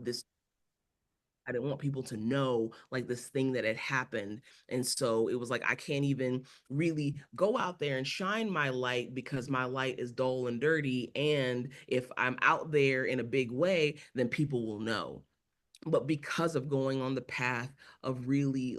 this, I didn't want people to know like this thing that had happened. And so it was like, I can't even really go out there and shine my light because my light is dull and dirty. And if I'm out there in a big way, then people will know. But because of going on the path of really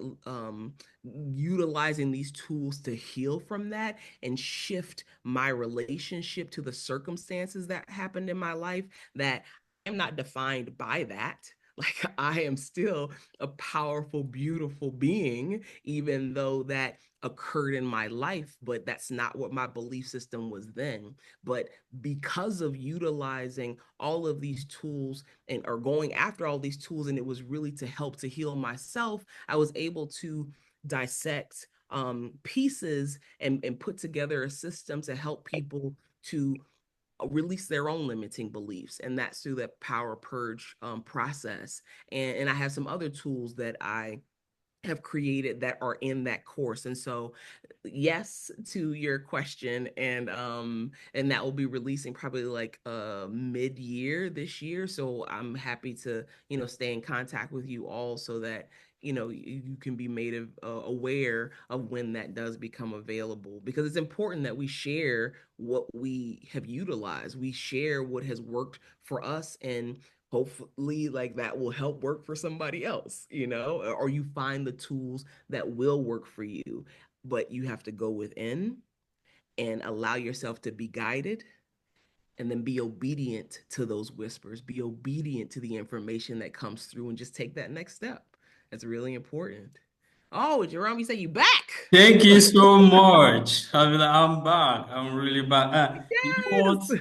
utilizing these tools to heal from that and shift my relationship to the circumstances that happened in my life, that I'm not defined by that. Like, I am still a powerful, beautiful being, even though that occurred in my life, but that's not what my belief system was then. But because of utilizing all of these tools and or going after all these tools, and it was really to help to heal myself, I was able to dissect pieces and put together a system to help people to release their own limiting beliefs, and that's through that power purge process. And I have some other tools that I have created that are in that course. And so, yes, to your question, and that will be releasing probably like mid-year this year. So I'm happy to, stay in contact with you all so that you can be made aware of when that does become available, because it's important that we share what we have utilized, we share what has worked for us, and hopefully like that will help work for somebody else, or you find the tools that will work for you. But you have to go within and allow yourself to be guided, and then be obedient to those whispers, be obedient to the information that comes through, and just take that next step. That's really important. Oh, Jerome, you say you back. Thank you so much. Havilah, I'm back. I'm really back. You know what? Yes.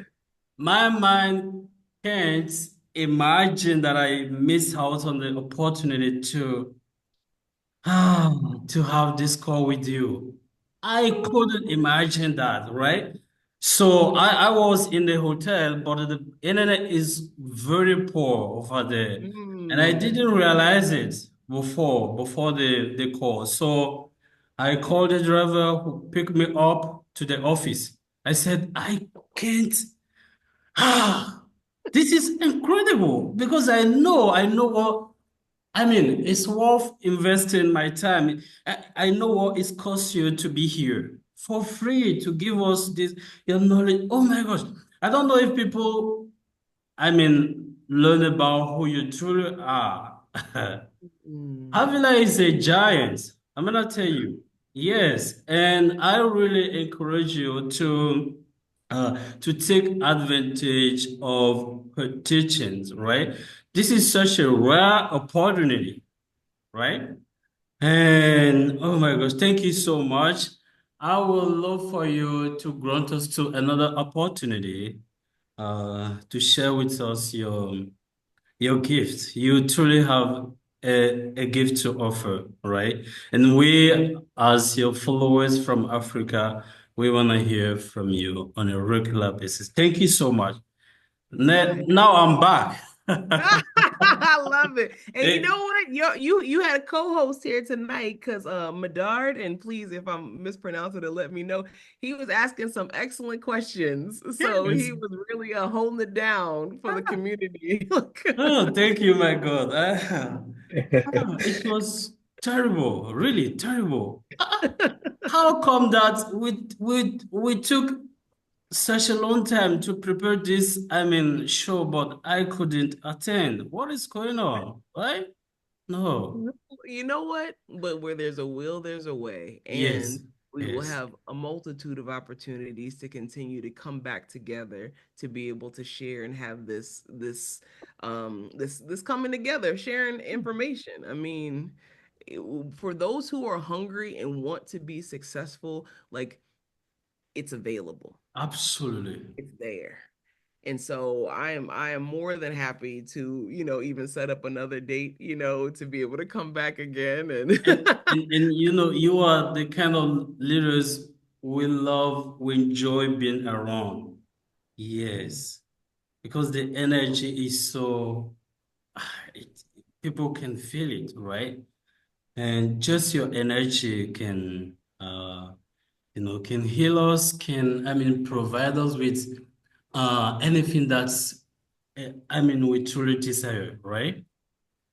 My mind can't imagine that I miss out on the opportunity to have this call with you. I couldn't Oh. imagine that, right? So I was in the hotel, but the internet is very poor over there. And I Mm. didn't realize it before the call. So I called the driver who picked me up to the office. I said, I can't. Ah, this is incredible because I know what I mean, it's worth investing my time. I know what it costs you to be here for free to give us this your knowledge. Oh my gosh. I don't know if people, learn about who you truly are. Mm. Avila is a giant. I'm gonna tell you. Yes, and I really encourage you to take advantage of her teachings, right? This is such a rare opportunity, right? And oh my gosh, thank you so much. I would love for you to grant us to another opportunity to share with us your gift. You truly have a gift to offer, right? And we, as your followers from Africa, we want to hear from you on a regular basis. Thank you so much. Now I'm back. I love it. And you Eh, know what? You had a co-host here tonight because Medard, and please, if I'm mispronouncing it, let me know. He was asking some excellent questions. So yes. he was really holding it down for the community. Oh, thank you, my God. It was terrible, really terrible. How come that we took such a long time to prepare this, show, but I couldn't attend. What is going on? Right? No. You know what? But where there's a will, there's a way. Yes. And we will Yes. have a multitude of opportunities to continue to come back together to be able to share and have this coming together, sharing information. I mean, for those who are hungry and want to be successful, like, it's available. Absolutely. It's there. And so I am more than happy to, even set up another date, to be able to come back again and And you know, you are the kind of leaders we enjoy being around. Yes. Because the energy is so, it, people can feel it, right? And just your energy can, can heal us, provide us with anything I mean, we truly desire, right?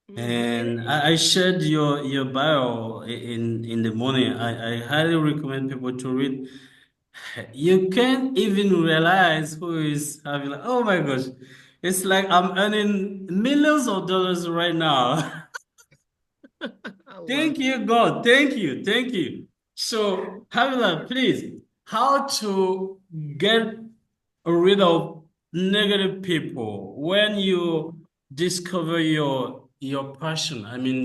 It And I is. shared your bio in the morning. I highly recommend people to read. You can't even realize who is having. Oh my gosh, it's like I'm earning millions of dollars right now. I love Thank you, that. God. Thank you. Thank you. So, Havilah, please, how to get rid of negative people when you discover your passion, I mean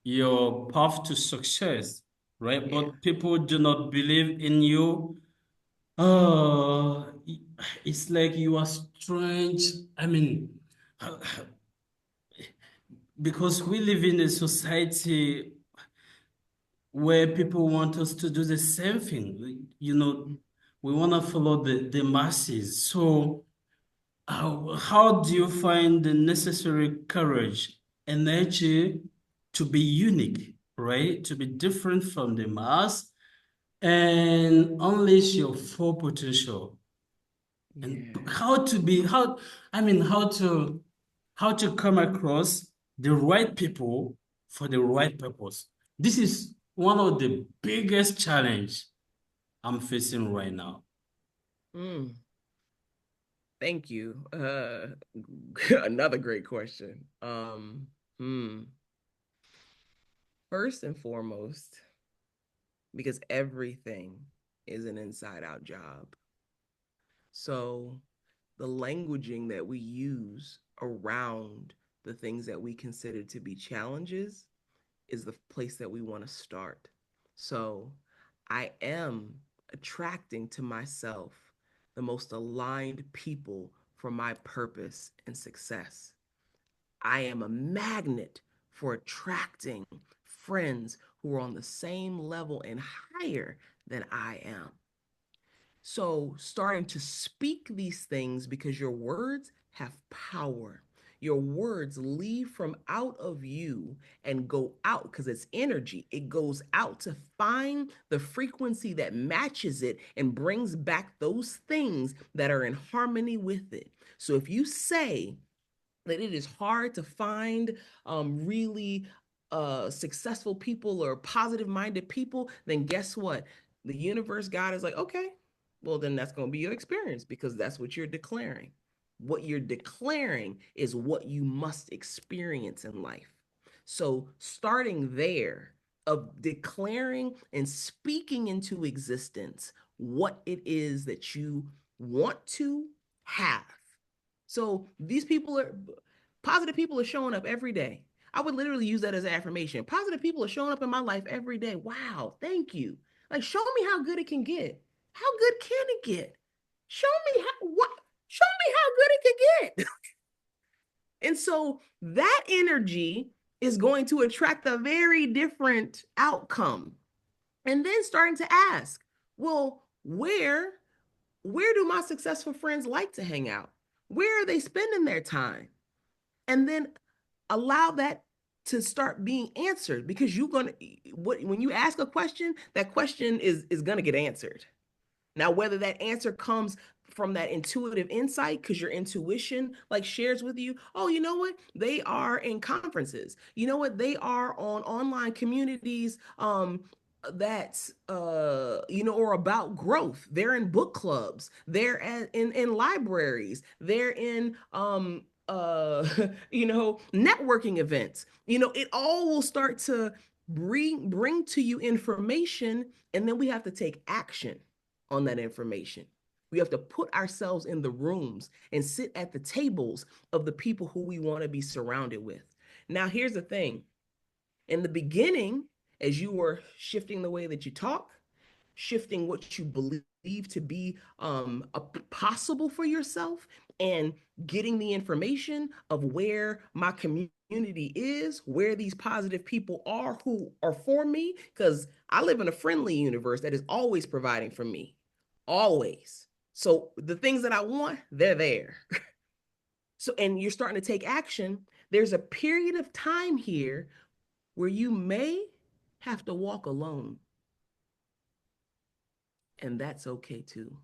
your path to success, right? Yeah. But people do not believe in you. Uh, it's like you are strange. I mean, because we live in a society where people want us to do the same thing. We want to follow the masses. So, how do you find the necessary courage, energy to be unique, right? To be different from the mass and unleash your full potential? And Yeah. how to come across the right people for the right purpose. This is one of the biggest challenge I'm facing right now. Mm, thank you. Another great question. Hmm. First and foremost, because everything is an inside out job. So the languaging that we use around the things that we consider to be challenges is the place that we want to start. So I am attracting to myself the most aligned people for my purpose and success. I am a magnet for attracting friends who are on the same level and higher than I am. So, starting to speak these things because your words have power. Your words leave from out of you and go out because it's energy. It goes out to find the frequency that matches it and brings back those things that are in harmony with it. So, if you say, that it is hard to find really successful people or positive minded people, then guess what? The universe, God is like, okay, well, then that's going to be your experience because that's what you're declaring. What you're declaring is what you must experience in life. So, starting there, of declaring and speaking into existence what it is that you want to have. So these people are positive people are showing up every day. I would literally use that as an affirmation. Positive people are showing up in my life every day. Wow, thank you. Like show me how good it can get. How good can it get? Show me how what show me how good it can get. And so that energy is going to attract a very different outcome. And then starting to ask, well, where do my successful friends like to hang out? Where are they spending their time? And then allow that to start being answered because you're gonna when you ask a question, that question is gonna get answered. Now, whether that answer comes from that intuitive insight because your intuition like shares with you, oh, you know what? They are in conferences. You know what? They are on online communities that's or about growth. They're in book clubs. They're in libraries. They're in networking events. It all will start to bring to you information, and then we have to take action on that information. We have to put ourselves in the rooms and sit at the tables of the people who we want to be surrounded with. Now, here's the thing. In the beginning, as you were shifting the way that you talk, shifting what you believe to be possible for yourself, and getting the information of where my community is, where these positive people are who are for me, because I live in a friendly universe that is always providing for me, always. So the things that I want, they're there. So, and you're starting to take action. There's a period of time here where you may have to walk alone, and that's okay too.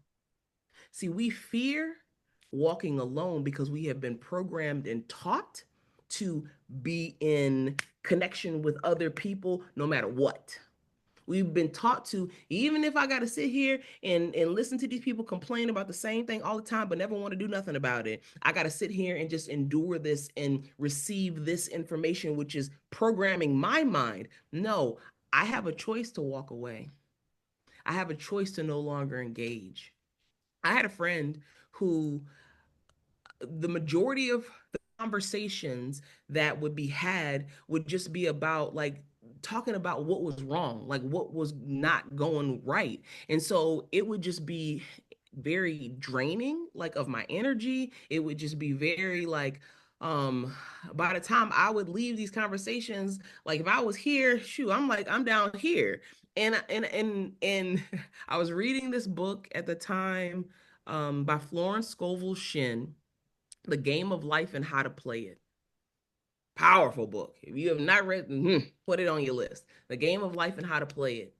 See, we fear walking alone because we have been programmed and taught to be in connection with other people no matter what. We've been taught to, even if I got to sit here and listen to these people complain about the same thing all the time, but never want to do nothing about it. I got to sit here and just endure this and receive this information, which is programming my mind. No, I have a choice to walk away. I have a choice to no longer engage. I had a friend who the majority of the conversations that would be had would just be about like talking about what was wrong, like what was not going right. And so it would just be very draining, like of my energy. It would just be very like, um, by the time I would leave these conversations, like if I was here, shoot, I'm like, I'm down here. And I was reading this book at the time by Florence Scovel Shinn, The Game of Life and How to Play It. Powerful book. If you have not read, put it on your list. The Game of Life and How to Play It.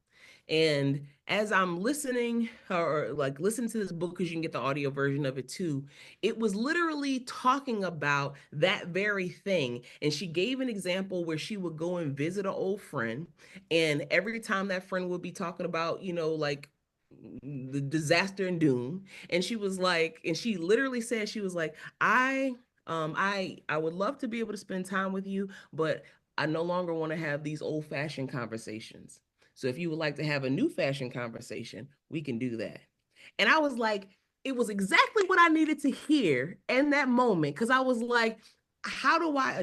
And as I'm listening, or like listening to this book, because you can get the audio version of it too, it was literally talking about that very thing. And she gave an example where she would go and visit an old friend. And every time that friend would be talking about, like the disaster and doom. And she was like, and she literally said, she was like, I would love to be able to spend time with you, but I no longer want to have these old-fashioned conversations. So if you would like to have a new fashioned conversation, we can do that. And I was like, it was exactly what I needed to hear in that moment. Cause I was like, how do I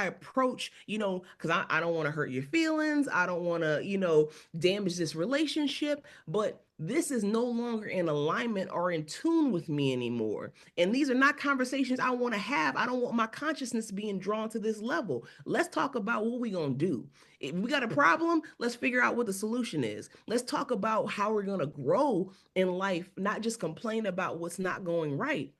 approach, because I don't want to hurt your feelings. I don't want to, damage this relationship, but this is no longer in alignment or in tune with me anymore. And these are not conversations I want to have. I don't want my consciousness being drawn to this level. Let's talk about what we're going to do. If we got a problem, let's figure out what the solution is. Let's talk about how we're going to grow in life, not just complain about what's not going right.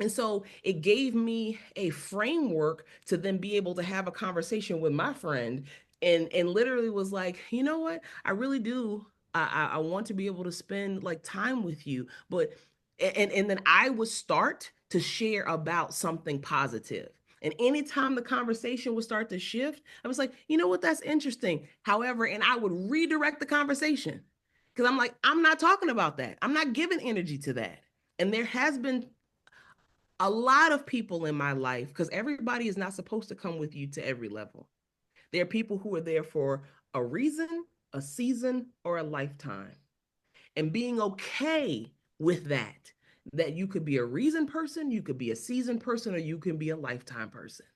And so it gave me a framework to then be able to have a conversation with my friend and literally was like, you know what? I really do. I want to be able to spend like time with you. But and then I would start to share about something positive. And anytime the conversation would start to shift, I was like, you know what, that's interesting. However, and I would redirect the conversation because I'm like, I'm not talking about that. I'm not giving energy to that. And there has been a lot of people in my life, because everybody is not supposed to come with you to every level. There are people who are there for a reason, a season, or a lifetime. And being okay with that, that you could be a reason person, you could be a season person, or you can be a lifetime person.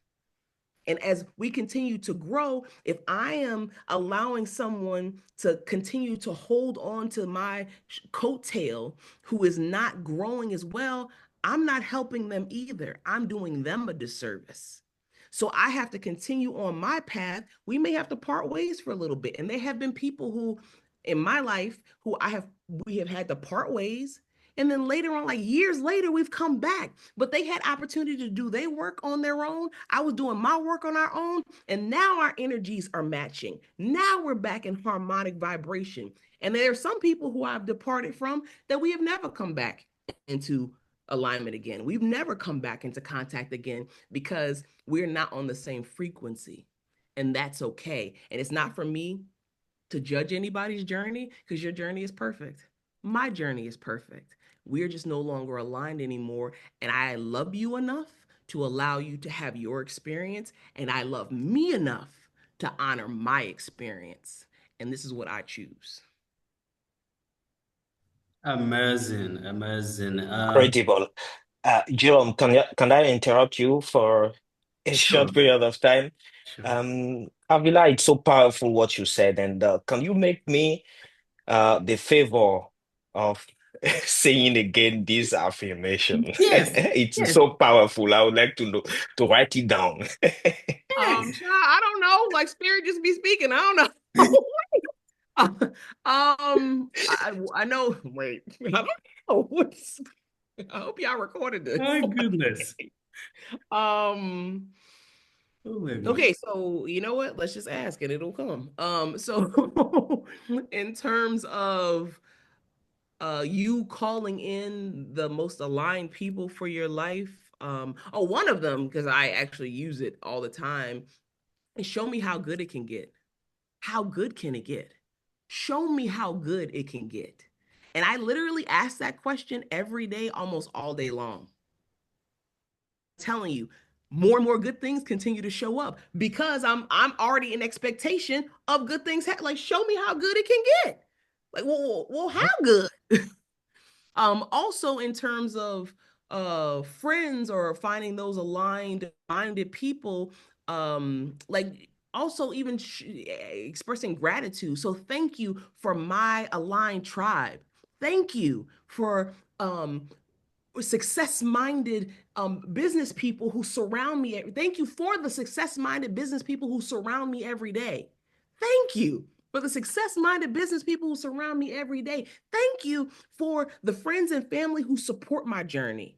And as we continue to grow, if I am allowing someone to continue to hold on to my coattail who is not growing as well, I'm not helping them either. I'm doing them a disservice. So I have to continue on my path. We may have to part ways for a little bit. And there have been people who in my life who we have had to part ways. And then later on, like years later, we've come back, but they had opportunity to do their work on their own. I was doing my work on our own. And now our energies are matching. Now we're back in harmonic vibration. And there are some people who I've departed from that we have never come back into alignment again. We've never come back into contact again because we're not on the same frequency. And that's okay. And it's not for me to judge anybody's journey because your journey is perfect. My journey is perfect. We're just no longer aligned anymore. And I love you enough to allow you to have your experience. And I love me enough to honor my experience. And this is what I choose. Amazing, amazing. Incredible. Jerome, can I interrupt you for a Sure, short period of time? sure. Avila, it's so powerful what you said, and can you make me the favor of saying again this affirmation? Yes, It's yes. so powerful. I would like to know to write it down. Child, I don't know. Like spirit just be speaking. I don't know. I know. Wait, I don't know. I hope y'all recorded this. My goodness. Um, Oh my okay, gosh. so you know what? Let's just ask and it'll come. So in terms of You calling in the most aligned people for your life. One of them, because I actually use it all the time, is show me how good it can get. How good can it get? Show me how good it can get. And I literally ask that question every day, almost all day long. I'm telling you, more and more good things continue to show up because I'm already in expectation of good things. Like, show me how good it can get. Like, well, how good? Also in terms of friends or finding those aligned minded people, like also even expressing gratitude. So thank you for my aligned tribe. Thank you for success-minded business people who surround me. Thank you for the success-minded business people who surround me every day. Thank you for the success-minded business people who surround me every day. Thank you for the friends and family who support my journey.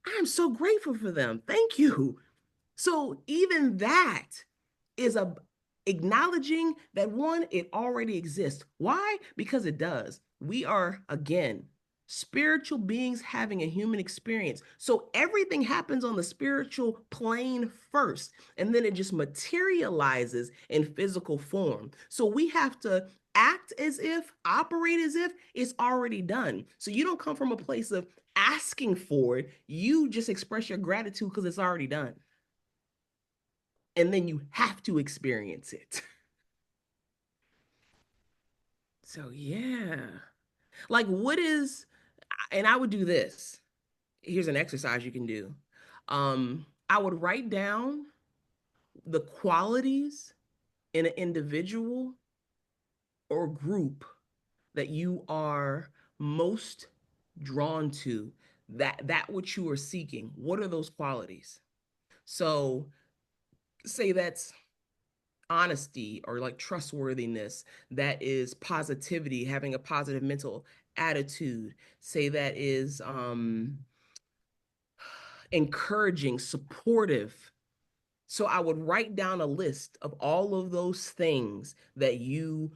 I'm so grateful for them. Thank you. So even that is a acknowledging that one, it already exists. Why? Because it does. We are, again, spiritual beings having a human experience. So everything happens on the spiritual plane first, and then it just materializes in physical form. So we have to act as if, operate as if it's already done. So you don't come from a place of asking for it, you just express your gratitude because it's already done. And then you have to experience it. So, yeah. Like, what is, and I would do this. Here's an exercise you can do. I would write down the qualities in an individual or group that you are most drawn to, that which you are seeking. What are those qualities? So, say that's honesty or like trustworthiness, that is positivity, having a positive mental attitude, say that is encouraging, supportive. So I would write down a list of all of those things that you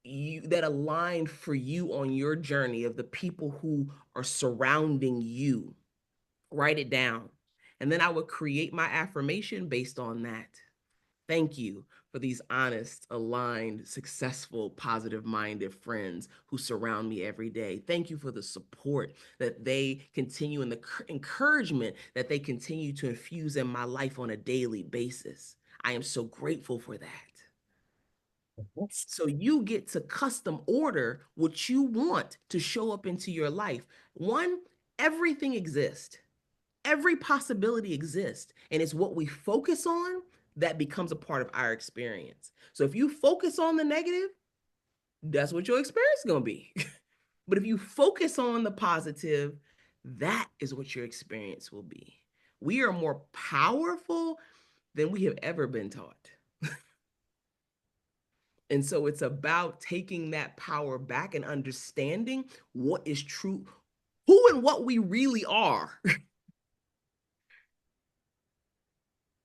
that align for you on your journey, of the people who are surrounding you. Write it down. And then I would create my affirmation based on that. Thank you for these honest, aligned, successful, positive minded friends who surround me every day. Thank you for the support that they continue and the encouragement that they continue to infuse in my life on a daily basis. I am so grateful for that. So you get to custom order what you want to show up into your life. One, everything exists. Every possibility exists, and it's what we focus on that becomes a part of our experience. So if you focus on the negative, that's what your experience is going to be. But if you focus on the positive, that is what your experience will be. We are more powerful than we have ever been taught. And so it's about taking that power back and understanding what is true, who and what we really are,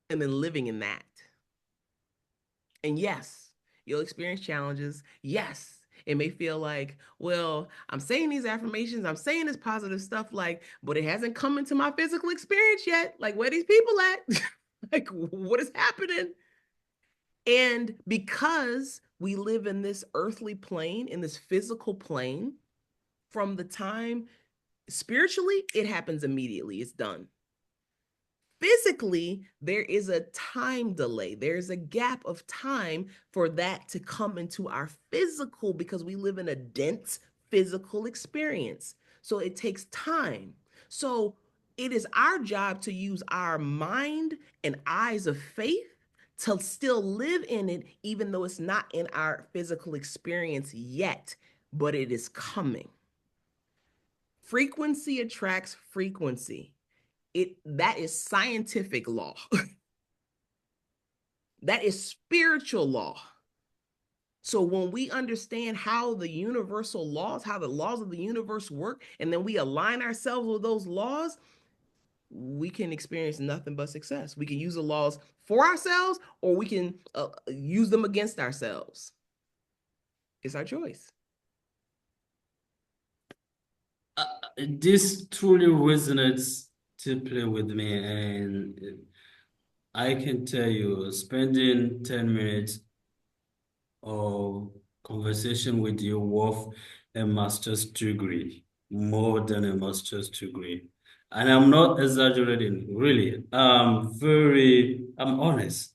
and then living in that. And yes, you'll experience challenges. Yes, it may feel like, well, I'm saying these affirmations, I'm saying this positive stuff, like, but it hasn't come into my physical experience yet. Like, where these people at? Like, what is happening? And because we live in this earthly plane, in this physical plane, from the time spiritually, it happens immediately. It's done. Physically, there is a time delay. There's a gap of time for that to come into our physical, because we live in a dense physical experience. So it takes time. So it is our job to use our mind and eyes of faith to still live in it, even though it's not in our physical experience yet, but it is coming. Frequency attracts frequency. That is scientific law. That is spiritual law. So when we understand how the universal laws, how the laws of the universe work, and then we align ourselves with those laws, we can experience nothing but success. We can use the laws for ourselves, or we can use them against ourselves. It's our choice. this truly resonates deeply with me, and I can tell you, spending 10 minutes of conversation with you worth a master's degree, more than a master's degree. And I'm not exaggerating, really. I'm honest.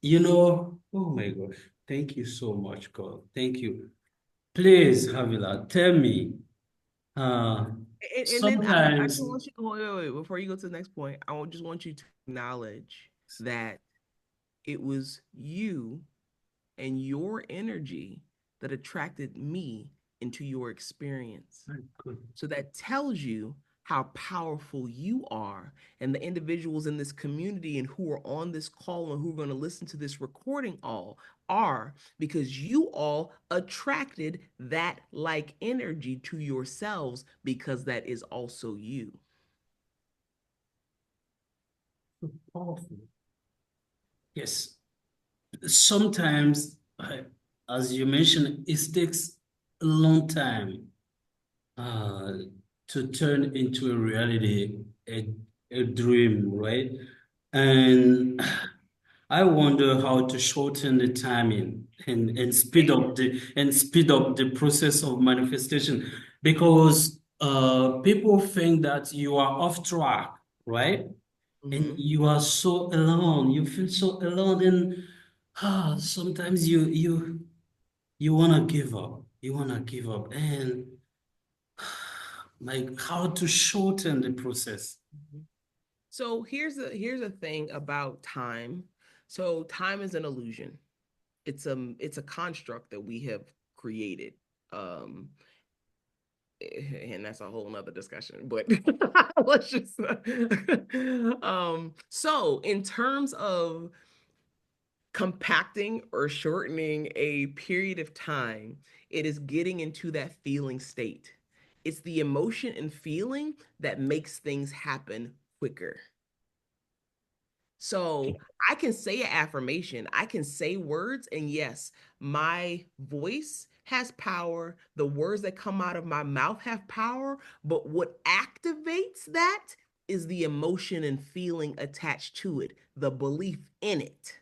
Oh my gosh, thank you so much, God. Thank you. Please, Havilah, tell me, uh, And then I just sometimes, want you, wait, before you go to the next point, just want you to acknowledge that it was you and your energy that attracted me into your experience. my good. So that tells you how powerful you are, and the individuals in this community and who are on this call and who are going to listen to this recording all are, because you all attracted that like energy to yourselves, because that is also you. Powerful. Yes, sometimes, as you mentioned, it takes a long time uh, to turn into a reality, a dream, right? And I wonder how to shorten the timing and speed up the process of manifestation, because people think that you are off track, right? And Mhm. you are so alone. You feel so alone, and sometimes you wanna give up. You wanna give up, and like how to shorten the process. So here's a thing about time. So time is an illusion. It's a construct that we have created. Um, and that's a whole nother discussion, but let's just so in terms of compacting or shortening a period of time, it is getting into that feeling state. It's the emotion and feeling that makes things happen quicker. So I can say an affirmation, I can say words, and yes, my voice has power. The words that come out of my mouth have power. But what activates that is the emotion and feeling attached to it, the belief in it.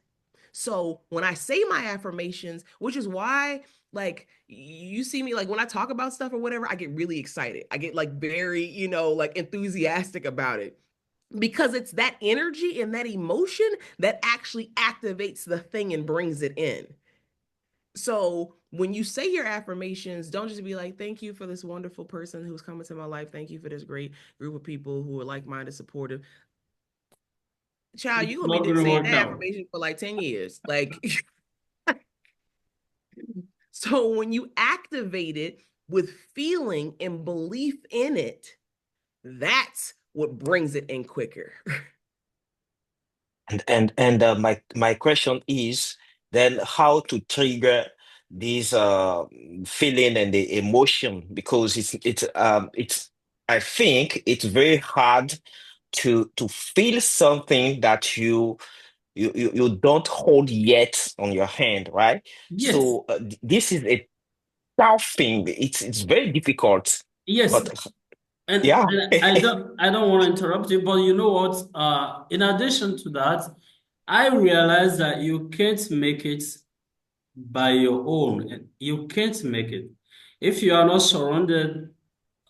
So when I say my affirmations, which is why, like, you see me, like, when I talk about stuff or whatever, I get really excited. I get like very, like enthusiastic about it, because it's that energy and that emotion that actually activates the thing and brings it in. So when you say your affirmations, don't just be like, thank you for this wonderful person who's come into my life. Thank you for this great group of people who are like-minded, supportive. Child, It's you're gonna not be gonna saying work that out. affirmation for like 10 years. Like, so when you activate it with feeling and belief in it, that's what brings it in quicker. And my question is then how to trigger this feeling and the emotion, because it's I think it's very hard to feel something that you don't hold yet on your hand, right? Yes, So this is a tough thing. It's very difficult, yes. but And, yeah. and I don't want to interrupt you, but you know what? In addition to that, I realize that you can't make it by your own. You can't make it if you are not surrounded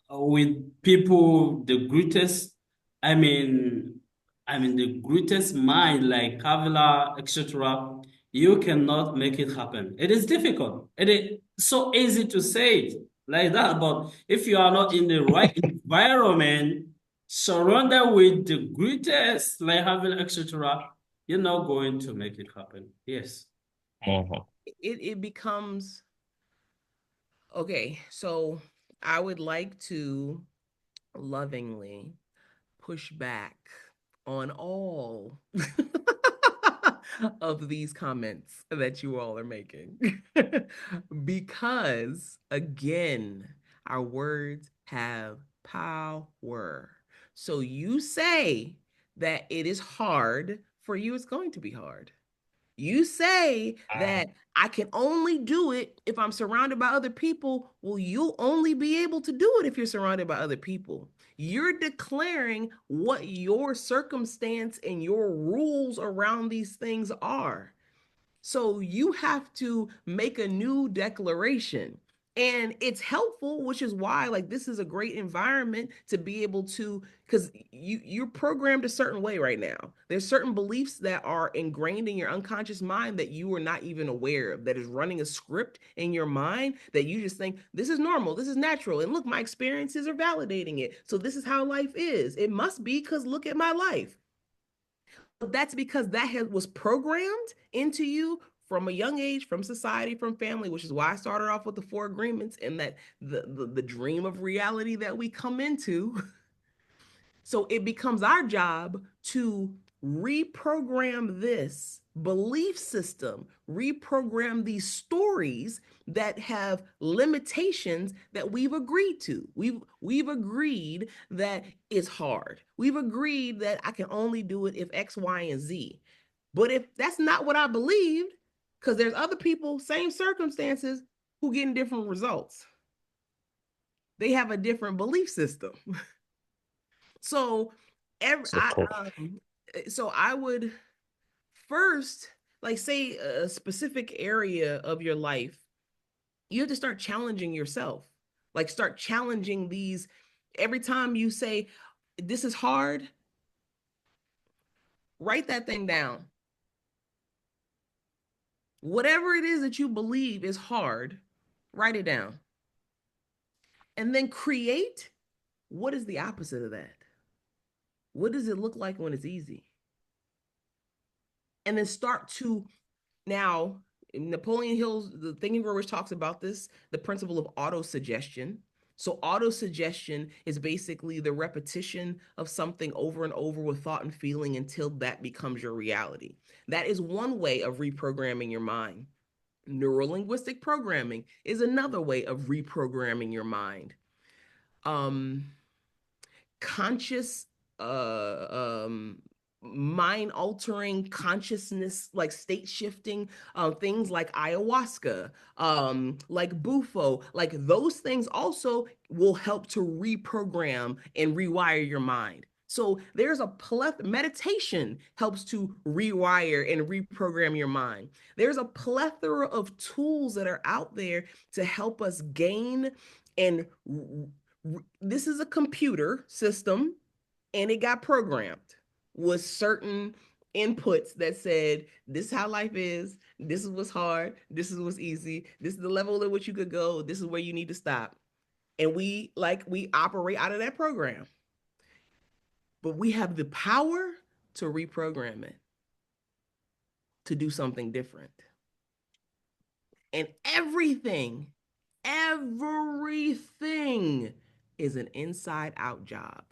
with people the greatest, I mean, the greatest mind like Havilah, etc. You cannot make it happen. It is difficult. It is so easy to say it like that, but if you are not in the right environment, surrounded with the greatest like Havilah, etc., you're not going to make it happen. Yes. Mhm. It becomes okay. So I would like to lovingly push back on all of these comments that you all are making. Because again, our words have power. So you say that it is hard for you, it's going to be hard. You say that I can only do it if I'm surrounded by other people. Well, you'll only be able to do it if you're surrounded by other people. You're declaring what your circumstance and your rules around these things are. So you have to make a new declaration. And it's helpful, which is why like this is a great environment to be able to, because you're programmed a certain way right now. There's certain beliefs that are ingrained in your unconscious mind that you are not even aware of, that is running a script in your mind that you just think this is normal, this is natural, and look, my experiences are validating it. So this is how life is. It must be because look at my life. That's because was programmed into you from a young age, from society, from family, which is why I started off with the 4 agreements and that the dream of reality that we come into. So it becomes our job to reprogram this belief system, reprogram these stories that have limitations that we've agreed to. We've agreed that it's hard. We've agreed that I can only do it if X, Y, and Z. But if that's not what I believed, because there's other people, same circumstances, who getting different results. They have a different belief system. So so I would first like say a specific area of your life, you have to start challenging yourself. Like start challenging these every time you say this is hard, write that thing down. Whatever it is that you believe is hard, write it down. And then create what is the opposite of that? What does it look like when it's easy? And then start to now, Napoleon Hill's the Thinking Growers talks about this, the principle of auto-suggestion. So auto-suggestion is basically the repetition of something over and over with thought and feeling until that becomes your reality. That is one way of reprogramming your mind. Neurolinguistic programming is another way of reprogramming your mind. Conscious mind altering consciousness, like state shifting, things like ayahuasca, like bufo, like those things also will help to reprogram and rewire your mind. So there's a plethora. Meditation helps to rewire and reprogram your mind. There's a plethora of tools that are out there to help us gain. And this is a computer system, and it got programmed with certain inputs that said, this is how life is, this is what's hard, this is what's easy, this is the level at which you could go, this is where you need to stop. And we operate out of that program. But we have the power to reprogram it, to do something different. And everything is an inside out job,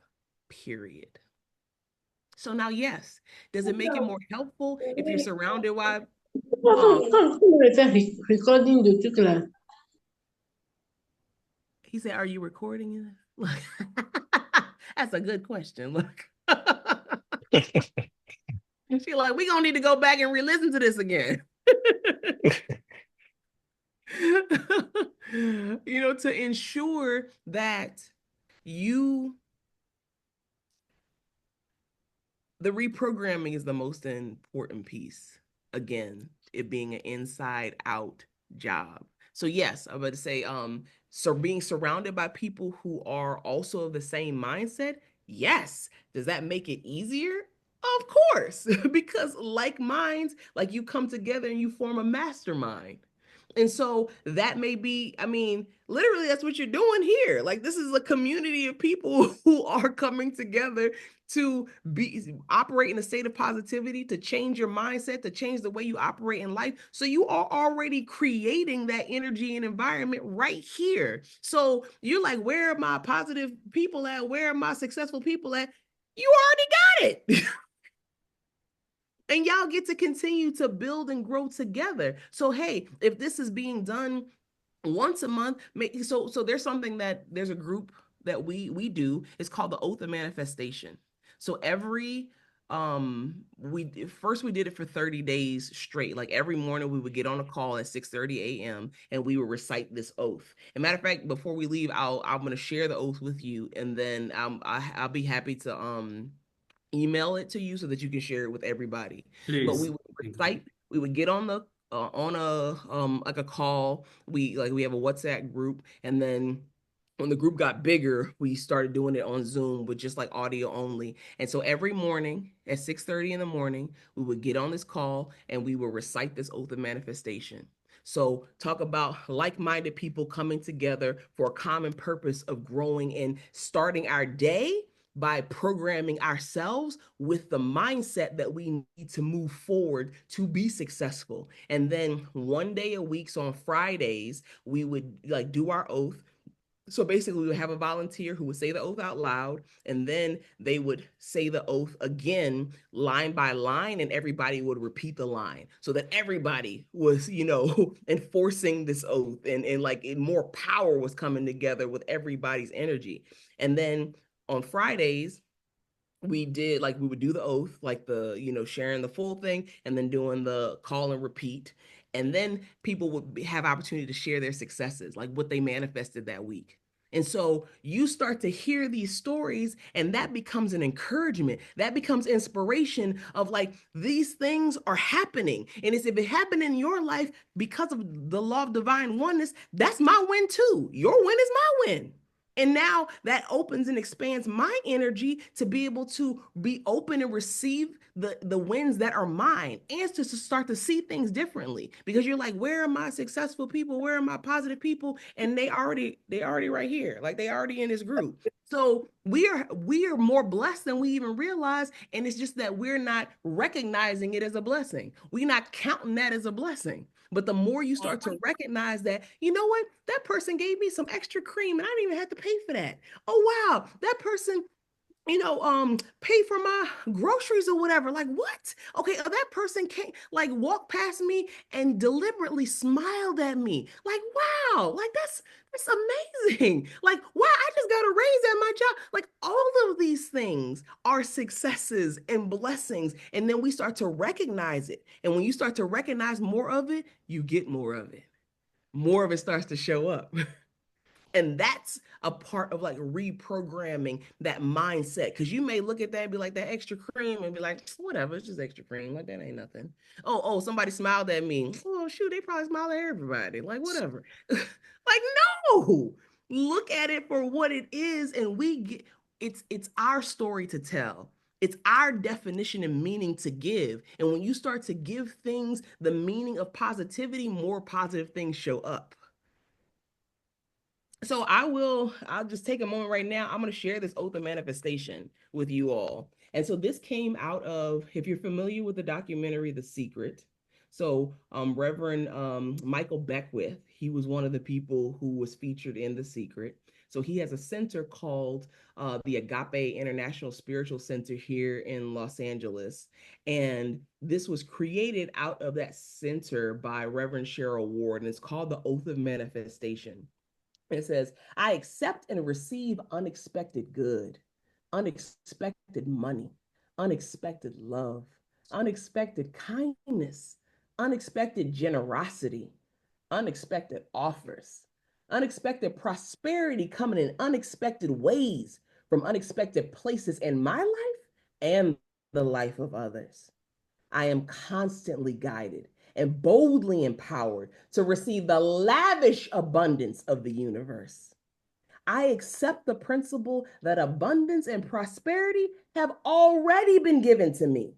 period. So now, yes, does it make it more helpful if you're surrounded by recording the tutorial? He said, "Are you recording it?" That's a good question. Look, she's like, "We gonna need to go back and re-listen to this again." To ensure that the reprogramming is the most important piece. Again, it being an inside out job. So yes, I'm about to say, so being surrounded by people who are also of the same mindset, yes. Does that make it easier? Of course, because like minds, like you come together and you form a mastermind. And so that may be, I mean, literally that's what you're doing here. Like this is a community of people who are coming together to operate in a state of positivity, to change your mindset, to change the way you operate in life. So you are already creating that energy and environment right here. So you're like, where are my positive people at? Where are my successful people at? You already got it. And y'all get to continue to build and grow together. So, hey, if this is being done once a month, so there's there's a group that we do. It's called the Oath of Manifestation. So every we did it for 30 days straight. Like every morning we would get on a call at 6:30 a.m. and we would recite this oath. And matter of fact, before we leave, I'm gonna share the oath with you, and then I'll be happy to email it to you so that you can share it with everybody. But we Please. would Thank you. recite, we would get on a like a call. We have a WhatsApp group, and then when the group got bigger, we started doing it on Zoom with just like audio only. And so every morning at 6:30 in the morning, we would get on this call and we would recite this oath of manifestation. So talk about like-minded people coming together for a common purpose of growing and starting our day by programming ourselves with the mindset that we need to move forward to be successful. And then one day a week, so on Fridays, we would like do our oath. So basically, we would have a volunteer who would say the oath out loud, and then they would say the oath again, line by line, and everybody would repeat the line so that everybody was, enforcing this oath, and like more power was coming together with everybody's energy. And then on Fridays, we would do the oath, like the, sharing the full thing and then doing the call and repeat. And then people would have opportunity to share their successes, like what they manifested that week. And so you start to hear these stories, and that becomes an encouragement. That becomes inspiration of like, these things are happening. And it's if it happened in your life because of the law of divine oneness, that's my win too. Your win is my win. And now that opens and expands my energy to be able to be open and receive the wins that are mine, and to start to see things differently, because you're like, where are my successful people? Where are my positive people? And they already right here. Like they already in this group. So we are more blessed than we even realize. And it's just that we're not recognizing it as a blessing. We're not counting that as a blessing. But the more you start to recognize that, you know what, that person gave me some extra cream and I didn't even have to pay for that. Oh, wow, that person, pay for my groceries or whatever. Like, what? Okay, that person can't like walk past me and deliberately smiled at me. Like, wow, like that's amazing. Like, wow, I just got a raise at my job. Like, all of these things are successes and blessings. And then we start to recognize it. And when you start to recognize more of it, you get more of it. More of it starts to show up. And that's a part of like reprogramming that mindset. Because you may look at that and be like, that extra cream, and be like, whatever, it's just extra cream. Like, that ain't nothing. Somebody smiled at me. Oh, shoot, they probably smile at everybody. Like, whatever. Like, no, look at it for what it is. And it's our story to tell. It's our definition and meaning to give. And when you start to give things the meaning of positivity, more positive things show up. So I'll just take a moment right now. I'm going to share this oath of manifestation with you all. And so this came out of, if you're familiar with the documentary The Secret. So Reverend Michael Beckwith, he was one of the people who was featured in The Secret. So he has a center called the Agape International Spiritual Center here in Los Angeles. And this was created out of that center by Reverend Cheryl Ward, and it's called the Oath of Manifestation. It says, I accept and receive unexpected good, unexpected money, unexpected love, unexpected kindness, unexpected generosity, unexpected offers, unexpected prosperity coming in unexpected ways from unexpected places in my life and the life of others. I am constantly guided and boldly empowered to receive the lavish abundance of the universe. I accept the principle that abundance and prosperity have already been given to me.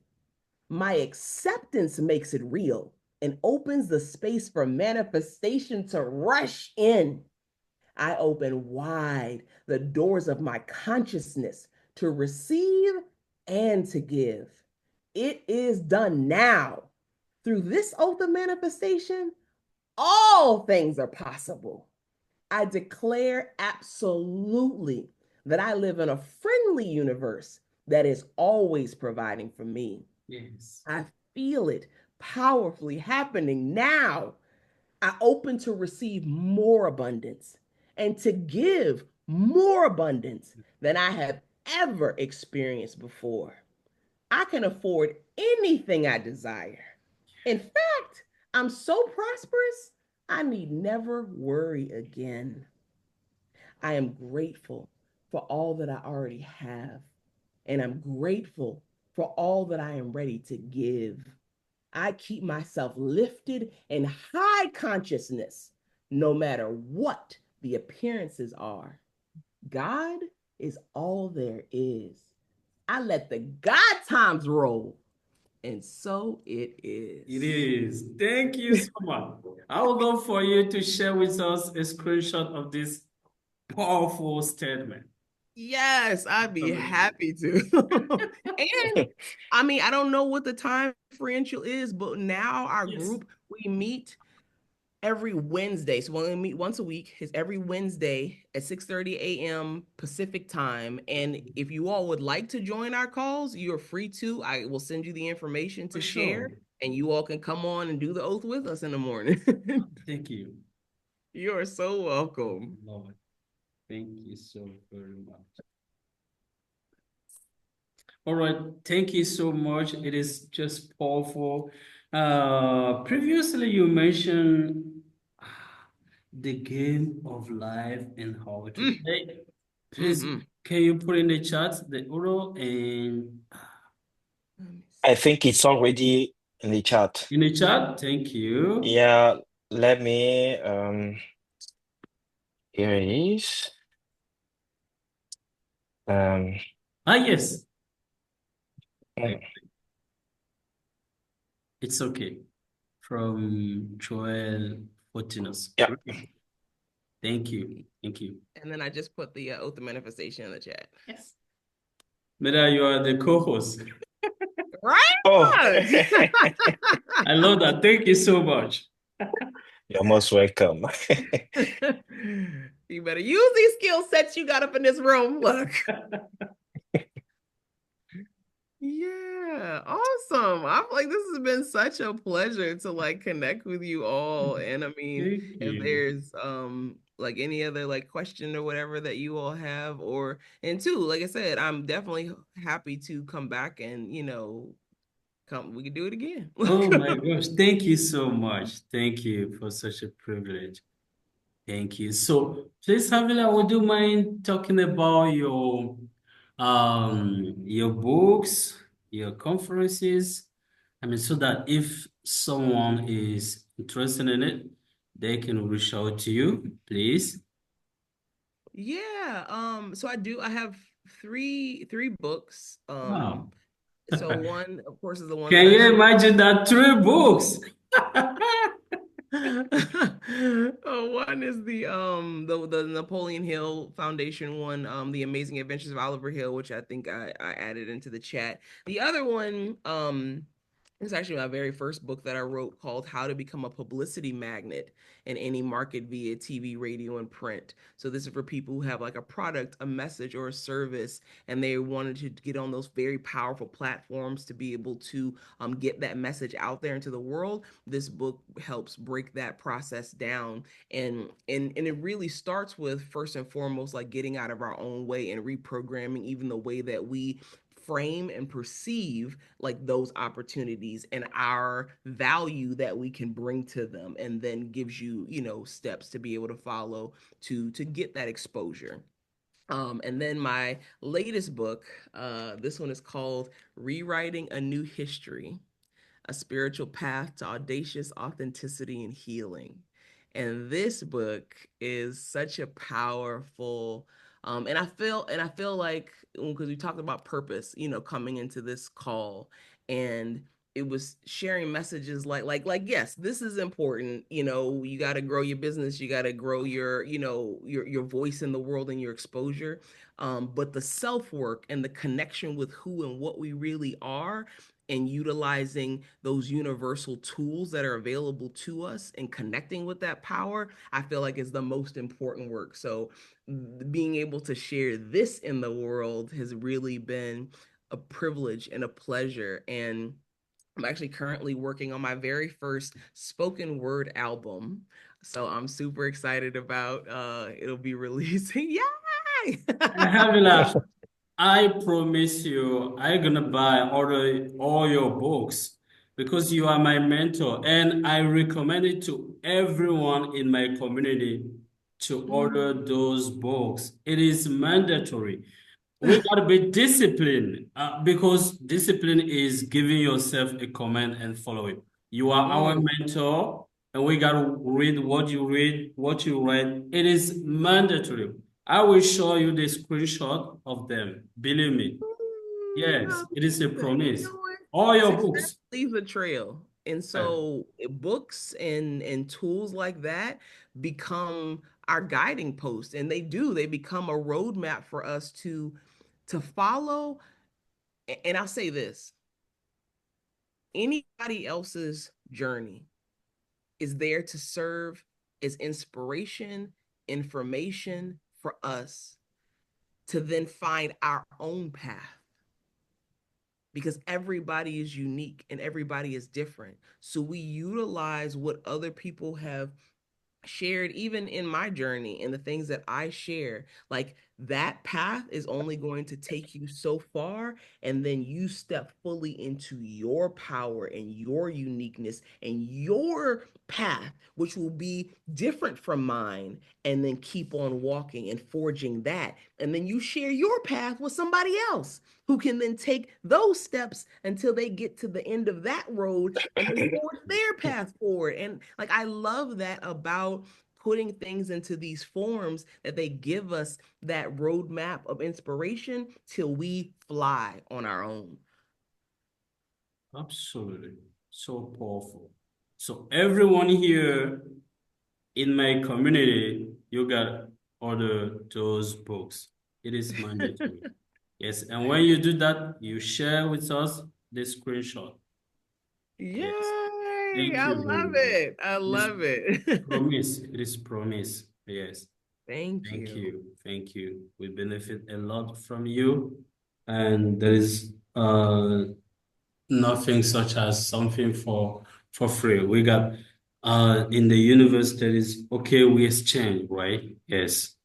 My acceptance makes it real and opens the space for manifestation to rush in. I open wide the doors of my consciousness to receive and to give. It is done now. Through this oath of manifestation, all things are possible. I declare absolutely that I live in a friendly universe that is always providing for me. Yes. I feel it powerfully happening now. I open to receive more abundance and to give more abundance than I have ever experienced before. I can afford anything I desire. In fact, I'm so prosperous, I need never worry again. I am grateful for all that I already have, and I'm grateful for all that I am ready to give. I keep myself lifted in high consciousness, no matter what the appearances are. God is all there is. I let the God times roll, and so it is. It is. Thank you so much. I would love for you to share with us a screenshot of this powerful statement. Yes, I'd be happy to. And I mean, I don't know what the time differential is, but now our Yes. group, we meet every Wednesday. So we only meet once a week. It's every Wednesday at 6:30 a.m. Pacific time. And if you all would like to join our calls, you're free to. I will send you the information For to sure. share, and you all can come on and do the oath with us in the morning. Thank you. You are so welcome. Lord. Thank you so very much. All right, thank you so much. It is just powerful. Previously, you mentioned the game of life and how to Mm, play. Please, mhm. can you put in the chat the URL and Let me I see. think it's already in the chat. in the chat? Thank you. Yeah, let me here it is. Um Ah, yes, mm, it's okay. From Joel Fortinus. yeah, Great. Thank you. Thank you. And then I just put the oath of manifestation in the chat. Yes. Meda, you are the co-host. oh, Right. I love that. Thank you so much. you're most welcome. You better use these skill sets you got up in this room. Look. Yeah, awesome. I'm like, this has been such a pleasure to like connect with you all. And I mean, Thank if you. there's like any other like question or whatever that you all have, or and two, like I said, I'm definitely happy to come back and come we can do it again. Oh my gosh, thank you so much. Thank you for such a privilege. Thank you. So please, Havilah, would you mind talking about your books, your conferences? I mean, so that if someone is interested in it, they can reach out to you, please. Yeah, so I have three books. Wow. So one, of course, is the one that Can I you shared. imagine that 3 books? One is the Napoleon Hill Foundation one, The Amazing Adventures of Oliver Hill, which I think I added into the chat. The other one, is actually my very first book that I wrote called How to Become a Publicity Magnet in Any Market via TV, Radio, and Print. So this is for people who have like a product, a message, or a service, and they wanted to get on those very powerful platforms to be able to get that message out there into the world. This book helps break that process down, and it really starts with first and foremost like getting out of our own way and reprogramming even the way that we frame and perceive like those opportunities and our value that we can bring to them, and then gives you steps to be able to follow to get that exposure. And then my latest book, this one is called Rewriting a New History: A Spiritual Path to Audacious Authenticity and Healing. And this book is such a powerful, and I feel like because we talked about purpose, coming into this call, and it was sharing messages like yes, this is important. You got to grow your business, you got to grow your voice in the world and your exposure. But the self work and the connection with who and what we really are, and utilizing those universal tools that are available to us and connecting with that power, I feel like is the most important work. So being able to share this in the world has really been a privilege and a pleasure. And I'm actually currently working on my very first spoken word album. So I'm super excited about it'll be releasing. Yay! Havilah, I promise you, I'm gonna buy all your books because you are my mentor, and I recommend it to everyone in my community to order Mm. those books. It is mandatory. We gotta be disciplined because discipline is giving yourself a command and follow it. You are our Mm. mentor, and we gotta read, what you write. It is mandatory. I will show you the screenshot of them. Believe me. I Yes, it is a love it. You promise. know what? All your Success books. leaves a trail. And Uh, so books and tools like that become our guiding post. And they become a roadmap for us to follow. And I'll say this, anybody else's journey is there to serve as inspiration, information for us to then find our own path, because everybody is unique and everybody is different. So we utilize what other people have shared, even in my journey and the things that I share. Like, that path is only going to take you so far, and then you step fully into your power and your uniqueness and your path, which will be different from mine, and then keep on walking and forging that. And then you share your path with somebody else who can then take those steps until they get to the end of that road and they forge their path forward. And like, I love that about putting things into these forms, that they give us that roadmap of inspiration till we fly on our own. Absolutely. So powerful. So everyone here in my community, you got order those books. It is mandatory. Yes, and when you do that, you share with us the screenshot. Yes. Yay! Thank I you very love much. it. I It is love it. promise. It is promise. Yes. Thank Thank you. you. Thank you. We benefit a lot from you. And there is nothing such as something for free. We got in the universe there is okay, we exchange, right? Yes.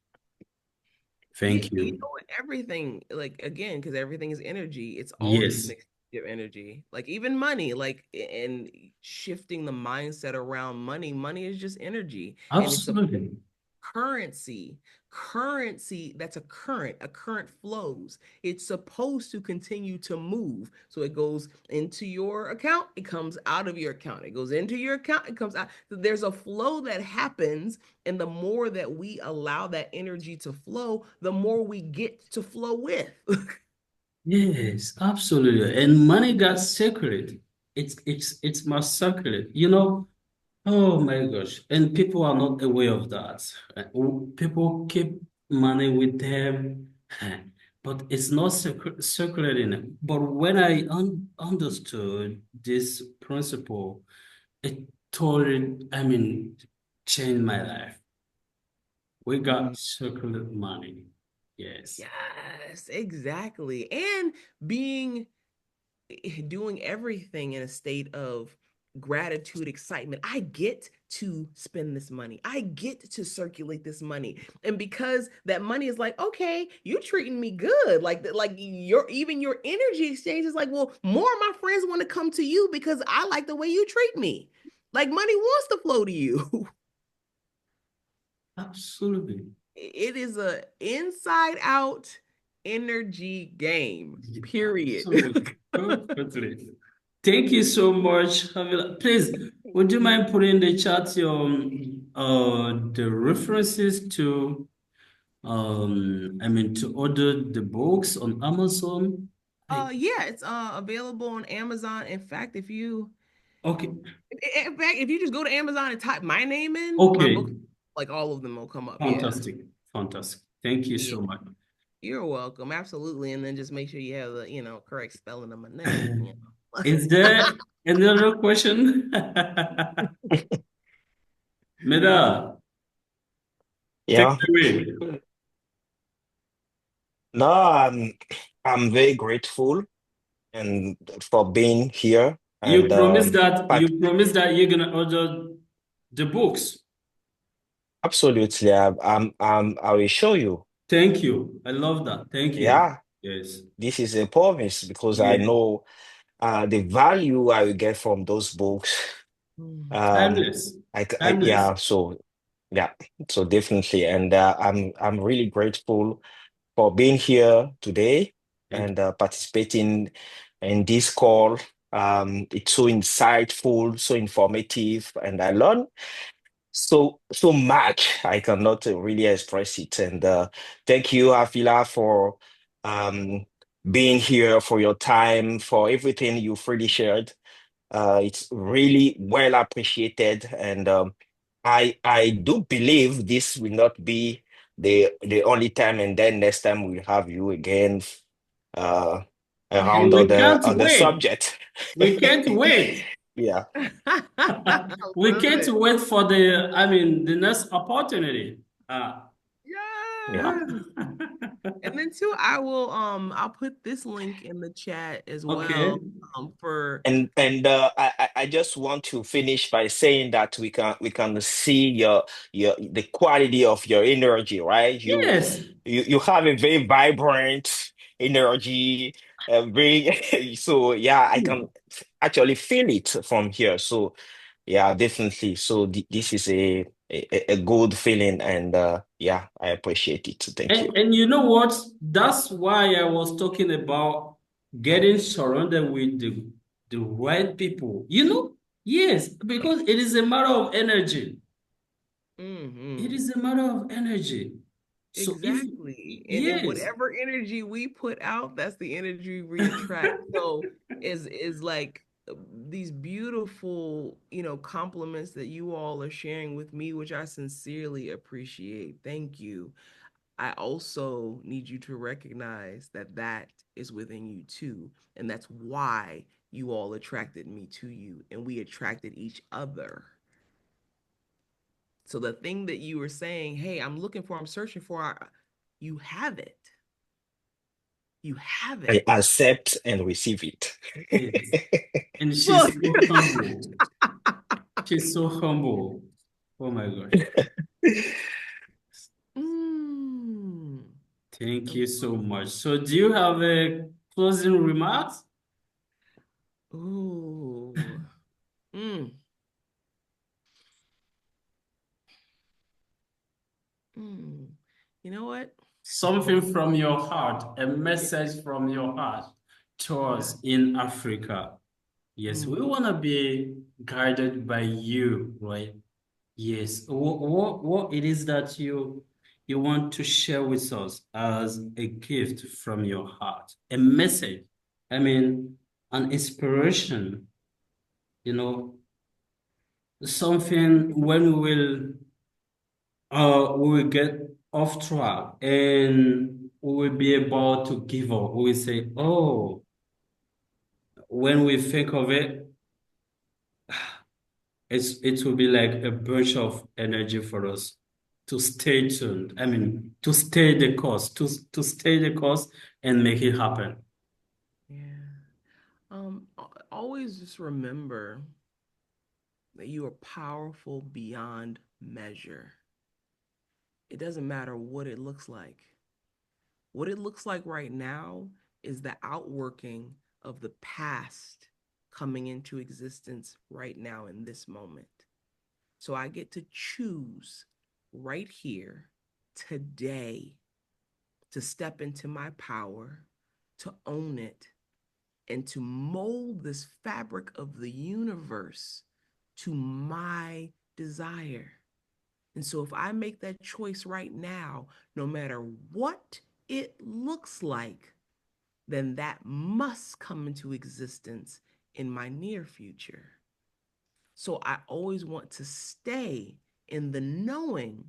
Thank You you. know what? Everything, like, again, because everything is energy, it's always an Yes, exchange of energy. Like, even money, like, and shifting the mindset around money. Money is just energy, and it's a absolutely. currency. Currency, that's a current flows. It's supposed to continue to move, so it goes into your account, it comes out of your account, it goes into your account, it comes out. So there's a flow that happens, and the more that we allow that energy to flow, the more we get to flow with. Yes, absolutely. And money got sacred. It's my sacred. Oh my gosh. And people are not aware of that. People keep money with them, but it's not circulating it. But when I understood this principle, it totally, changed my life. We Mm. got circulate money. Yes. Yes, exactly. And being doing everything in a state of gratitude, excitement. I get to spend this money. I get to circulate this money. And because that money is like, okay, you treating me good. Like your energy exchange is like, well, more of my friends want to come to you because I like the way you treat me. Like, money wants to flow to you. Absolutely. It is a inside out energy game, Yeah, period. absolutely. Perfectly. Thank you so much, Havilah. Please, would you mind putting in the chat your the references to to order the books on Amazon? Yeah, it's available on Amazon. In fact, Okay, if you just go to Amazon and type my name in, my book, okay, like, all of them will come up. Yeah. fantastic, fantastic. Thank you Yeah. so much. You're welcome. Absolutely. And then just make sure you have the, correct spelling of my name, Is there another question? Meda, take Yeah. it away. No, I'm very grateful and for being here You and promised that but you're gonna order the books. absolutely I will show you. Thank you. I love that. Thank you. Yeah. Yes. This is a promise because I Yes. know the value I will get from those books. Mm. Um, Timeless. yeah, Timeless. so yeah, so definitely, and I'm really grateful for being here today Thank and participating in this call. It's so insightful, so informative, and I learned so much. I cannot really express it. And thank you, Avila, for um, being here, for your time, for everything you've really shared. It's really well appreciated, and I do believe this will not be the only time. And then next time we'll have you again uh, And around we can't on the wait. subject. We can't wait. Yeah, I We love can't it. wait for the next opportunity. Uh, yeah. Yes. And then too, I'll put this link in the chat as okay. well. For And I just want to finish by saying that we can see your the quality of your energy, right? Yes. You have a very vibrant energy, very so yeah, I can actually feel it from here. So yeah, definitely. So this is a good feeling, and yeah, I appreciate it. Thank you. And you know what? That's why I was talking about getting surrounded with the right people. You know? Yes, because it is a matter of energy. It hmm is a matter of energy. So if exactly. And yes, whatever energy we put out, that's the energy we attract. So is like these beautiful, compliments that you all are sharing with me, which I sincerely appreciate. Thank you. I also need you to recognize that that is within you too. And that's why you all attracted me to you and we attracted each other. So the thing that you were saying, hey, I'm looking for, I'm searching for, you have it. You have I it. accept and receive it. yes. And she's Look. so humble. She's so humble. Oh my gosh. mm, Thank I'm you so so, much. So do you have a closing remarks? ooh. Mm, mm. You know what? Something from your heart, a Yeah. message from your heart to Yeah. us in Africa. Yes, we Mm. want to be guided by you, right? Yes. What it is that you want to share with us as a gift from your heart, a message. I mean, an inspiration, you know, something when we will get off track and we will be about to give up. We will say, oh, when we think of it, it will be like a burst of energy for us to stay tuned. I mean, to stay the course, to stay the course and make it happen. Yeah. Always just remember that you are powerful beyond measure. It doesn't matter what it looks like. What it looks like right now is the outworking of the past coming into existence right now in this moment. So I get to choose right here, today, to step into my power, to own it, and to mold this fabric of the universe to my desire. And so if I make that choice right now, no matter what it looks like, then that must come into existence in my near future. So I always want to stay in the knowing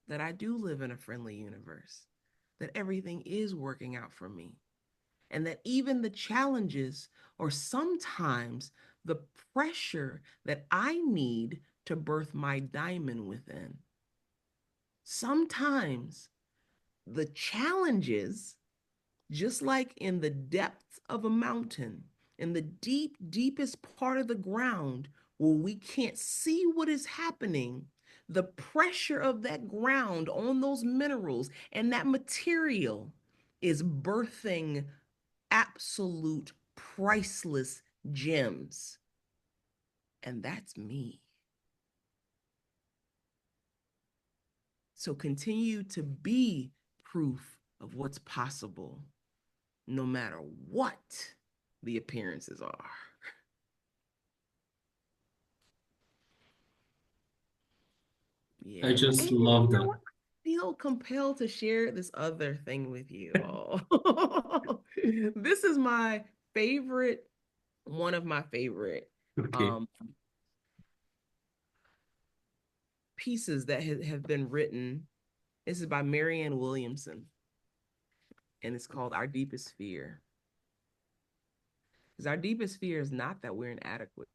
that I do live in a friendly universe, that everything is working out for me, and that even the challenges or sometimes the pressure that I need to birth my diamond within. Sometimes the challenges, just like in the depths of a mountain, in the deepest part of the ground where we can't see what is happening, the pressure of that ground on those minerals and that material is birthing absolute priceless gems. And that's me. So continue to be proof of what's possible, no matter what the appearances are. I Yeah. just And love you know that. what? I feel compelled to share this other thing with you all. This is my favorite, one of my favorite Okay. um, pieces that have been written. This is by Marianne Williamson, and it's called Our Deepest Fear. Because our deepest fear is not that we're inadequate.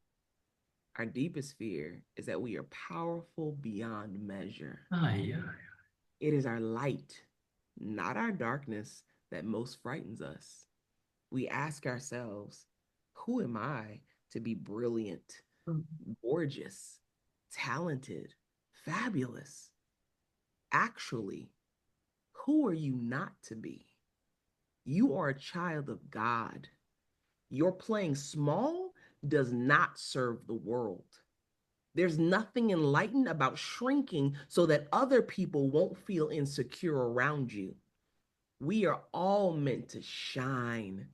Our deepest fear is that we are powerful beyond measure. Ah, yeah. It is our light, not our darkness, that most frightens us. We ask ourselves, who am I to be brilliant, gorgeous, talented, fabulous? Actually, who are you not to be? You are a child of God. Your playing small does not serve the world. There's nothing enlightened about shrinking so that other people won't feel insecure around you. We are all meant to shine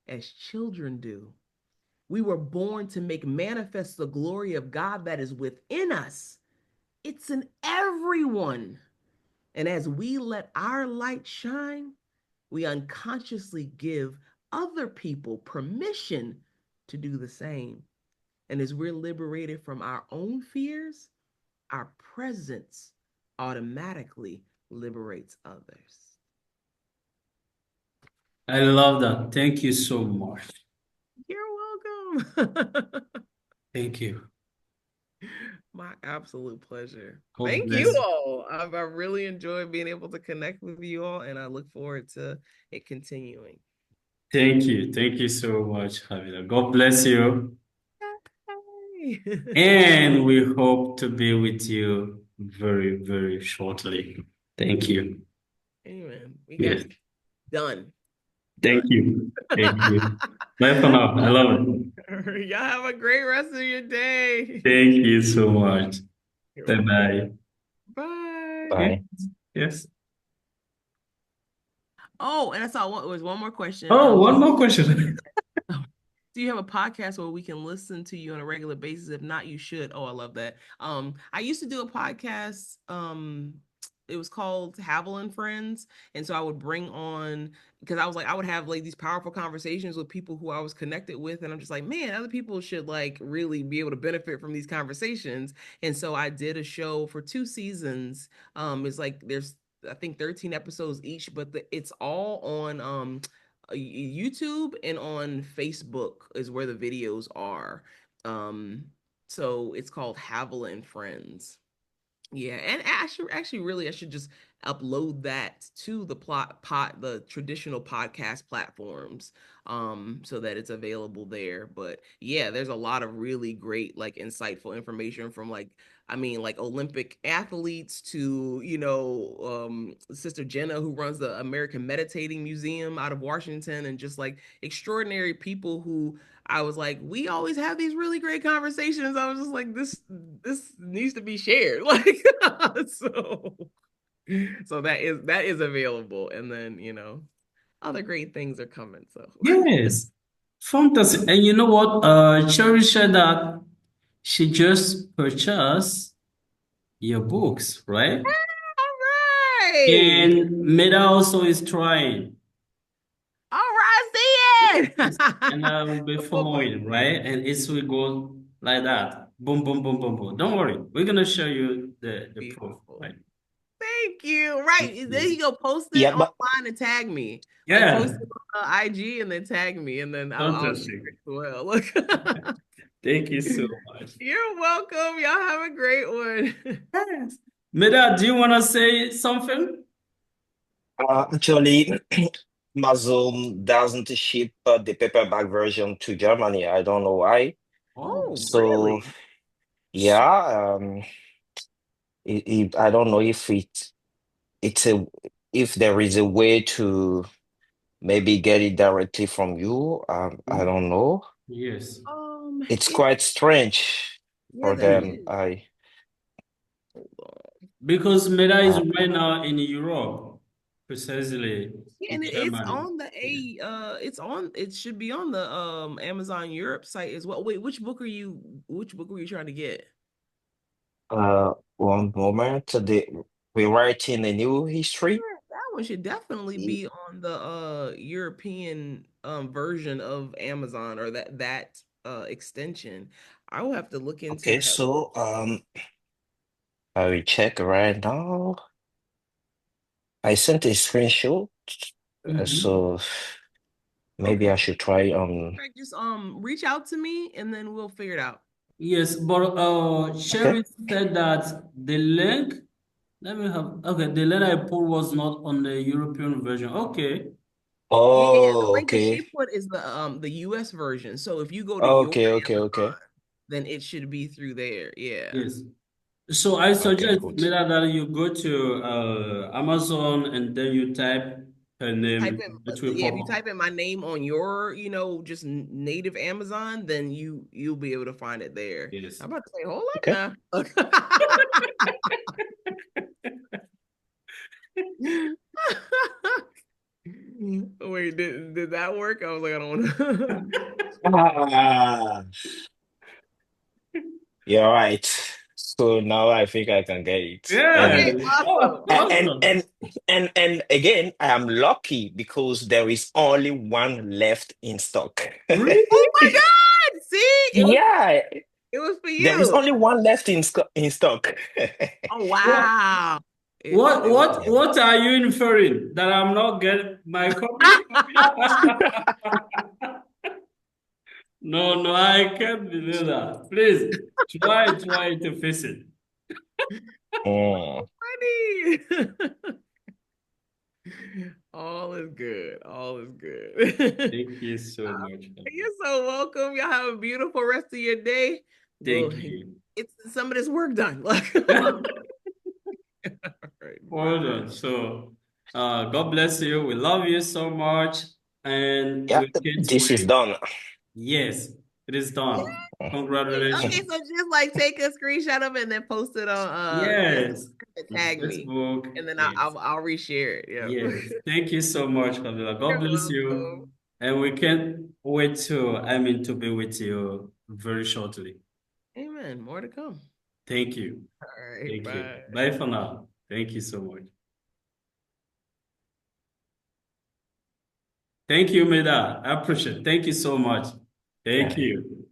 as children do. We were born to make manifest the glory of God that is within us. It's in everyone. And as we let our light shine, we unconsciously give other people permission to do the same. And as we're liberated from our own fears, our presence automatically liberates others. I love that. Thank you so much. You're welcome. Thank you. My absolute pleasure. God Thank you bless. all. I really enjoyed being able to connect with you all, and I look forward to it continuing. Thank you. Thank you so much, Havilah. God bless you. Yay. And we hope to be with you very, very shortly. Thank you. Amen. We got Yes. done. Thank Done. you. Thank you. Bye for now. I love it. Y'all have a great rest of your day. Thank you so much. You're welcome. Bye-bye. Bye. Yes. Bye. Yes. Oh, and I saw one, was one more question. Oh, one more question. Do you have a podcast where we can listen to you on a regular basis? If not, you should. Oh, I love that. I used to do a podcast. It was called Havilah and Friends, and so I would bring on, because I was like, I would have like these powerful conversations with people who I was connected with, and I'm just like, man, other people should like really be able to benefit from these conversations. And so I did a show for 2 seasons. It's like there's, I think, 13 episodes each, but it's all on YouTube and on Facebook is where the videos are. Um, so it's called Havilah and Friends. Yeah, and actually, really, I should just upload that to the the traditional podcast platforms, so that it's available there. But yeah, there's a lot of really great, like, insightful information from, like, I mean, like, Olympic athletes to, Sister Jenna, who runs the American Meditating Museum out of Washington, and just like extraordinary people who I was like, we always have these really great conversations. I was just like, this needs to be shared. Like, so that is available. And then, other great things are coming. So Yes. Fantastic. And you know what? Cherry said that she just purchased your books, right? all right. And Meda also is trying. All right, see Yes. it. And I will be following, right? And it will go like that. Boom, boom, boom, boom, boom. Don't worry. We're gonna show you the proof, Beautiful. right? Thank you. Right. There you go. Post it Yeah, but online and tag me. Like, post Yeah. it on IG and then tag me, and then I'll share Fantastic. it as well. Look. Thank you so much. You're welcome. Y'all have a great one. Yes. Meda, do you want to say something? actually, Amazon doesn't ship the paperback version to Germany. I don't know why. Oh, Oh, So really? yeah, I don't know if it's a if there is a way to maybe get it directly from you. I don't know. Yes. It's It quite strange yeah, for that them. is. I Hold on. Because Meta is uh, right now in Europe, precisely Yeah, in and it's Germany. on the Yeah. it's on it should be on the Amazon Europe site as well. Wait, which book were you trying to get? one moment. We're writing a new history. Yeah, that one should definitely be on the European version of Amazon or that extension. I will have to look into Okay, that. so I will check right now. I sent a screenshot, Mhm. so maybe Okay. I should try Right, just reach out to me and then we'll figure it out. Yes, but okay. Sherry said that the link, let me have, okay, the link I put was not on the European version. Okay. Yeah, the Oh, link that she okay. put is the US version. So if you go to your Okay, okay, okay. Amazon, then it should be through there. Yeah. Yes. So I Okay, suggest, good. Mira, that you go to Amazon and then you type her Type name. in It will yeah, if pop you up. type in my name on your, just native Amazon, then you'll be able to find it there. Yes. I'm about to say, hold up Okay. now. Wait, did that work? I was like, I don't want Ah, you're right. So now I think I can get it. Yeah. Okay, awesome. A- and Awesome. and and again, I am lucky because there is only one left in stock. Really? Oh my God. See, Yeah, it was for there is you. only one left in stock. Oh What wow. what It was what what are you inferring? That I'm not getting my copy? No, no, I can't believe that. Please try to fix it. Mm, funny. All is good. All is good. Thank you so much. You're so welcome. Y'all have a beautiful rest of your day. We'll Thank you. get some of this work done. All right, Hold bye. on. So, God bless you. We love you so much, and yeah, we can't this is wait. done. Yes, it is done. Okay, Congratulations. so just like take a screenshot of it and then post it on Yes, Instagram and on tag me, Facebook. and then Yes, I'll reshare it. Yeah. yes. Thank you so much, Havilah. God You're bless welcome. you, and we can't wait to, to be with you very shortly. Amen. More to come. Thank you. All right. Thank you. Bye. Bye for now. Thank you so much. Thank you, Meda. I appreciate it. Thank you so much. Thank Yeah. you.